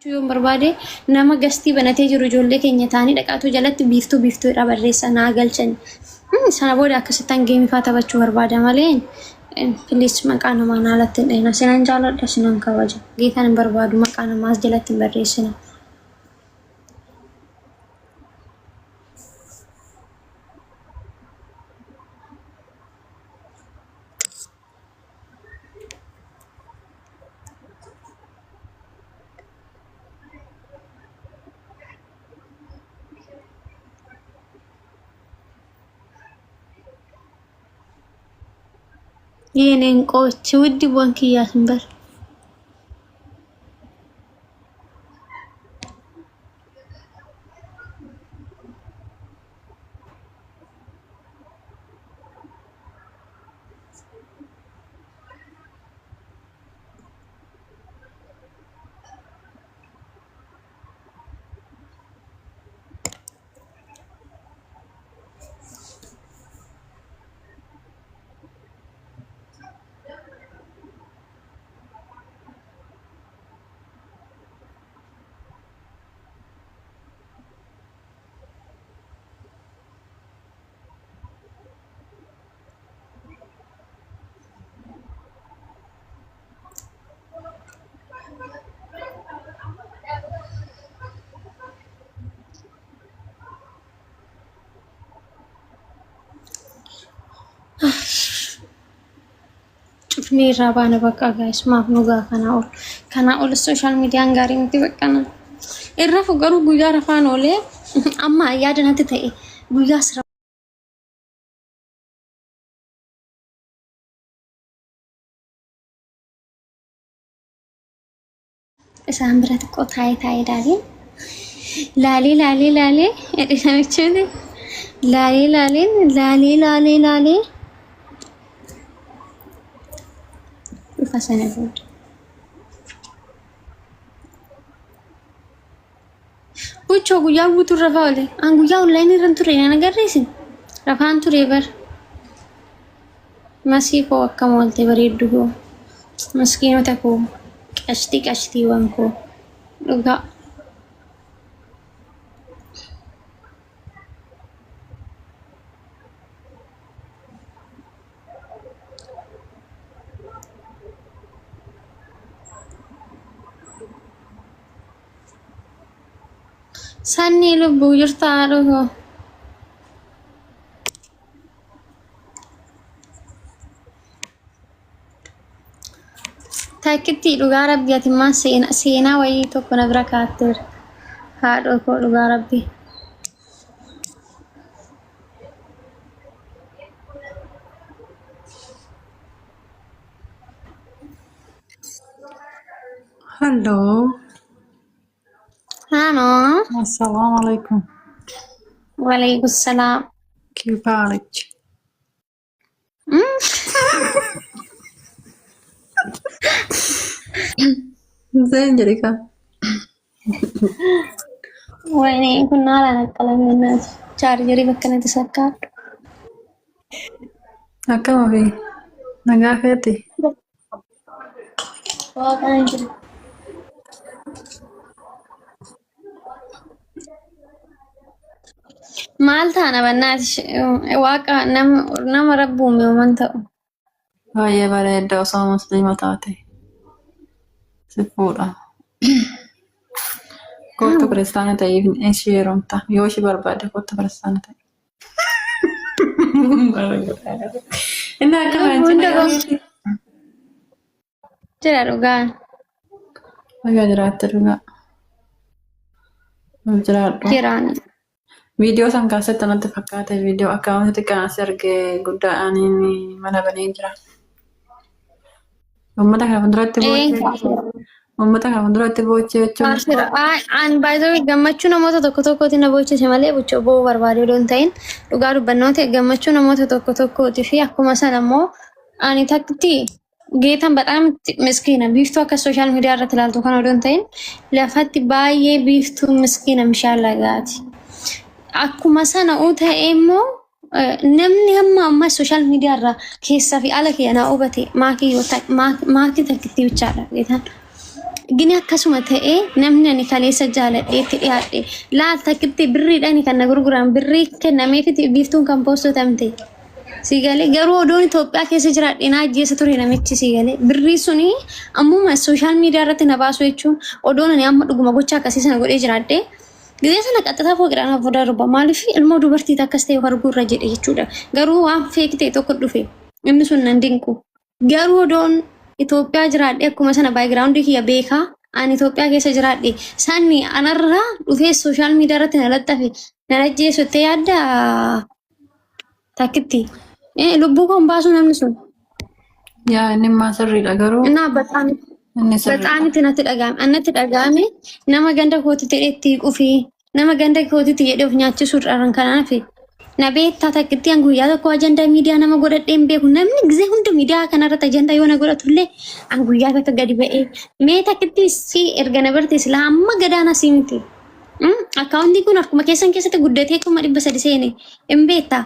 Yoon barbaade nama gastii banatee jiru ijoollee keenya ta'anii dhaqaatu jalatti biiftuudha barreessa naa galchan. Sana booda akkasittan geemifaa taphachuu barbaada malee filis maqaa namaa naalatti hin dheena. Sinan jaaladha sinan kabaja. Geetaan hin barbaadu maqaa namaas jalatti hin barreessina. Yenen qochi wuddi bonkiyyaa simbar. Cufnee irraa baana bakka guys maaf nugaa kana ol social media gaarii miti baqqana irra fugaruu guyyaa rafaan oolee amma yaada natti ta'e guyyaa sira isaan bira xiqqoo taa'ee laalee edhina michuuti laalee fasana food bucho guyyaa guutuu rafaa oole an guyyaa online irran ture na agarreesin rafaan ture bar masii koo akkam oolte bareeddu koo maskiinota koo qashtiiwwan koo dhugaa Sanni lubbuu jirtaa dhugo. Takkitti dhugaa rabbi ati maan seenaa wayii tokko na bira kaatteera. Haadhoo koo dhugaa rabbi. Hello. Hano. السلام عليكم. وعليكم السلام. كيف حالك؟ زين جريكا. ويني كنا على الكلام الناس شارجري بكنا تسكر. أكمل في نجاحتي. وكان مالتا أنا بناتش واقع نم ربهم يوم تأو هاي بريدة وصام مسلمة تاتي سفورة كنت كريستانة تايب إيشي رمتا يوشي بربادة كنت كريستانة تايب إنها كمان جرى رقان ما جرات رقان جرات جيراني Video san kaasetta natti fakkaate video akkaawunti kan as arge guddaan inni mana banee jira. Uummata kana fuulduratti boochee jechuun. An baay'ee gammachuu namoota tokkooti na boochise malee buchoo boo barbaaduu doon ta'in dhugaa dubbannoota gammachuu namoota tokkooti fi akkuma sana immoo ani takkitti geetan badhaam miskiina biiftuu akka social media irratti ilaaltu kan odoon ta'in lafatti baay'ee biiftuu miskiina mishaala gaati. Akkuma sana ta'e immoo namni amma social media irraa keessaa fi ala kiyana hubate maakii takkitti bichaadha geetan. gini akkasuma ta'ee namni ani kaleessa jaaladheetti dhiyaadhe laal takkitti birriidhaan kan na gurguran birrii kennameefiti biiftuun kan poostotamte siigalee garuu odoon Itoophiyaa keessa jiraadhe na ajjeessa ture namichi siigalee birrii suni ammuma sooshaal miidiyaa irratti na baasu jechuun odoon ani amma dhuguma gocha akkasii sana godhee jiraadhe gizee sana qaxxataa fooqidhaan hafuudha darba maaliif ilmoo dubartii takkas ta'e arguurra jedhe jechuudha garuu waan feek ta'e tokko dhufe inni sun nan dinqu garuu odoon Itoophiyaa jiraadhe akkuma sana baayigiraawundii kiyya beekaa ani Itoophiyaa keessa jiraadhe sanni anarraa dhufee sooshaal miidiyaa irratti na laxxafe na ajjeessu itti yaadda takkitti lubbuu kan baasu namni sun. Yaa inni maasirriidha garuu. Innaa baxaamitti natti dhaga'ame. Annatti dhaga'ame nama ganda kootitti itti qufi nama ganda kootitti jedhee of nyaachisuudhaan kanaaf na beektaa takkitti an guyyaa tokko ajandaa miidiyaa nama godhadhee hin beeku namni gizee hunda miidiyaa kanarratti ajandaa yoo na godhatullee an guyyaa tokko gadi ba'ee mee takkitti si erga na bartee silaa amma gadaana si miti. Akkaawuntiin kun akkuma keessatti guddatee kuma 300 seene hin beektaa.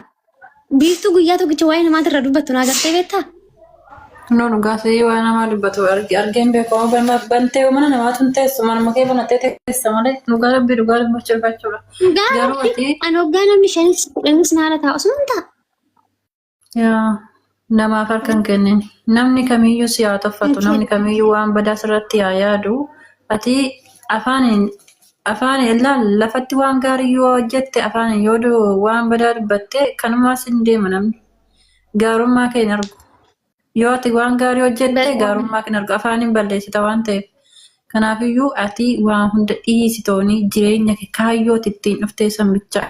Biiftuu guyyaa tokkicha waa'ee namaatirra dubbattu naa gartee beektaa? No dhugaasii waa namaa dubbatu argeen beekamu bantee mana namaatu hin teessu manuma kee banattee teessa malee dhugaa rabbii dhugaa dubbachuu jechuudha. Ani hoggaa namni shanis naala taa'u sun ta'a. Yaa namaaf harkan kennin namni kamiyyuu si haa tuffatu namni kamiyyuu waan badaa sirratti haa yaadu ati afaan illaan lafatti waan gaarii yoo hojjette afaan yoo waan badaa dubbatte kanumaas hin deema namni gaarummaa kee hin argu yoo ati waan gaarii hojjette gaarummaa kee hin argu afaan hin balleessita waan ta'eef kanaafiyyuu ati waan hunda dhiisitoonii jireenya kee kaayyootti ittiin dhuftee sambicha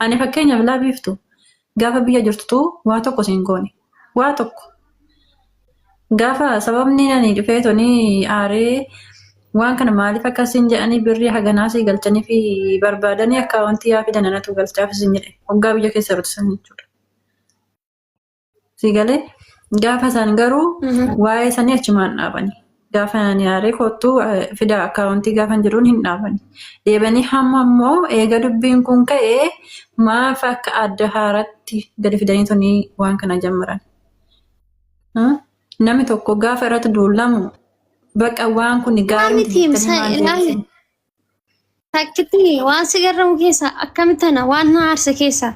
ani fakkeenyaaf laa biiftu gaafa biyya jirtu waa tokko siin goone waa tokko gaafa sababni ani dhufeetonii aaree waan kana maaliif akkasiin jedhanii birrii haganaasii galchanii fi barbaadanii akkaawuntii yaa fidan anatu galchaafis hin jedhe waggaa biyya keessa rutusan jechuudha. Siigalee gaafa isaan garuu waa'ee sanii achumaan dhaabanii gaafa ani aaree kottuu fida akkaawuntii gaafa jiruun hin dhaabanii deebanii hamma ammoo eega dubbiin kun ka'ee maaf akka adda haaratti gadi fidanii tonii waan kana jammaran. Namni tokko gaafa irratti duulamu bakka waan kun gaarii takkitti waan si garramu keessa akkamitana waan na aarse keessa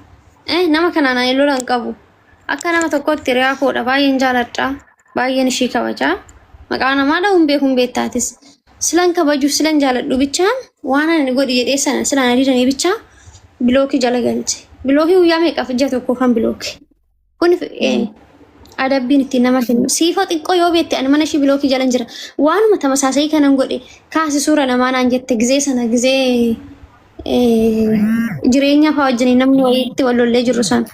nama kanaan ani lolan qabu akka nama tokkotti riyaa koodha baay'een jaaladha baay'een ishii kabajaa maqaa namaa dha'uun beekuun beektaatis silan kabajuuf silan jaaladhu bichaan waan ani godhi jedhee sana silan adiidanii bichaa bilookii jala galche bilookii guyyaa meeqaaf ija tokko kan bilookii kun adabbiin ittiin nama kennu siifa xiqqoo yoo beekte ani mana ishii bilookii jalan jira waanuma tamasaasii kanan godhe kaasi suura namaa naan jette gizee sana gizee jireenya fa'aa wajjin namni walitti wal lollee jiru sana